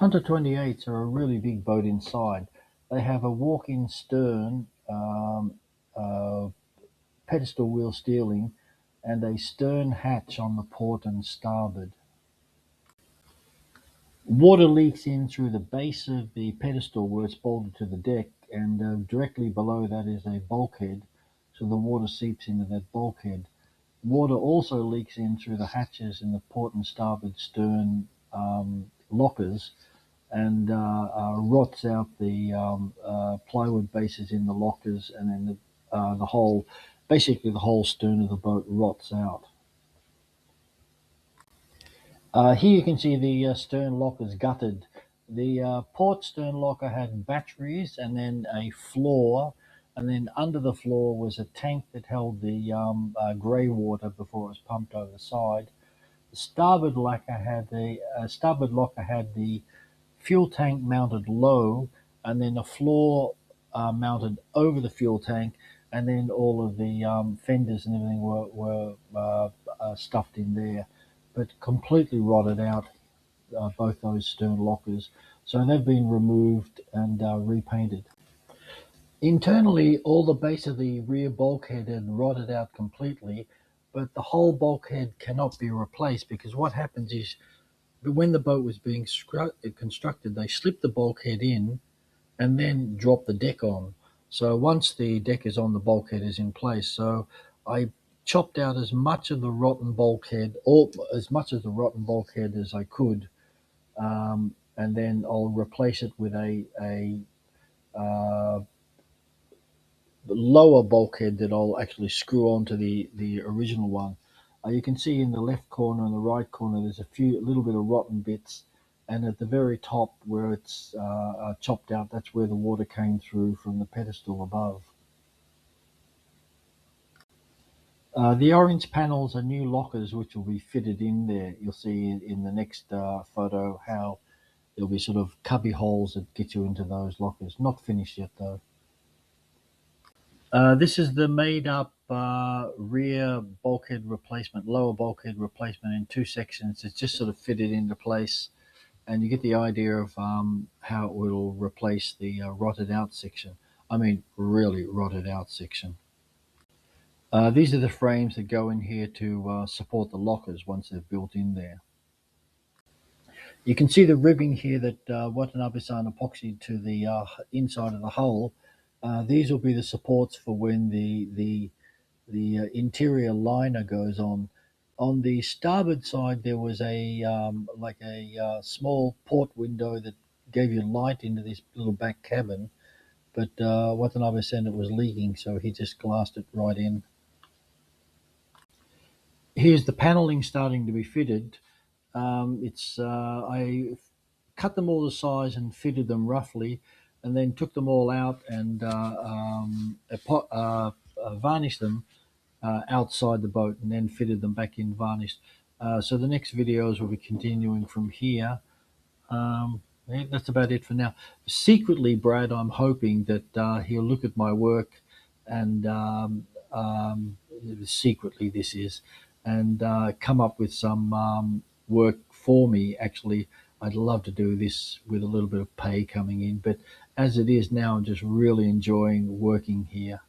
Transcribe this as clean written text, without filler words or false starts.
Hunter 28s are a really big boat inside. They have a walk-in stern, uh, pedestal wheel steering, and a stern hatch on the port and starboard. Water leaks in through the base of the pedestal where it's bolted to the deck, and directly below that is a bulkhead, so the water seeps into that bulkhead. Water also leaks in through the hatches in the port and starboard stern lockers, and rots out the plywood bases in the lockers, and then the whole, basically the whole stern of the boat rots out. Here you can see the stern lockers gutted. The port stern locker had batteries and then a floor, and then under the floor was a tank that held the grey water before it was pumped over the side. The starboard locker had the fuel tank mounted low, and then a floor mounted over the fuel tank, and then all of the fenders and everything were stuffed in there, but completely rotted out, both those stern lockers. So they've been removed and repainted. Internally, all the base of the rear bulkhead had rotted out completely, but the whole bulkhead cannot be replaced because what happens is, when the boat was being constructed, they slipped the bulkhead in and then dropped the deck on. So once the deck is on, the bulkhead is in place. So I chopped out as much of the rotten bulkhead, or as much of the rotten bulkhead as I could, and then I'll replace it with a lower bulkhead that I'll actually screw onto the original one. You can see in the left corner and the right corner there's a little bit of rotten bits, and at the very top where it's chopped out, that's where the water came through from the pedestal above. The orange panels are new lockers which will be fitted in there. You'll see in the next photo how there'll be sort of cubby holes that get you into those lockers. Not finished yet though. This is the made-up rear bulkhead replacement, lower bulkhead replacement in two sections. It's just sort of fitted into place, and you get the idea of how it will replace the rotted out section. I mean, really rotted out section. These are the frames that go in here to support the lockers once they're built in there. You can see the ribbing here that Watanabe-san epoxied to the inside of the hull. These will be the supports for when the interior liner goes on. On the starboard side, there was a small port window that gave you light into this little back cabin, but Watanabe said it was leaking, so he just glassed it right in. Here's the paneling starting to be fitted. I cut them all to size and fitted them roughly, and then took them all out and varnished them outside the boat, and then fitted them back in varnished. So the next videos will be continuing from here. Yeah, that's about it for now. Secretly, Brad, I'm hoping that he'll look at my work, and secretly this is, and come up with some work for me. Actually, I'd love to do this with a little bit of pay coming in, but as it is now, I'm just really enjoying working here.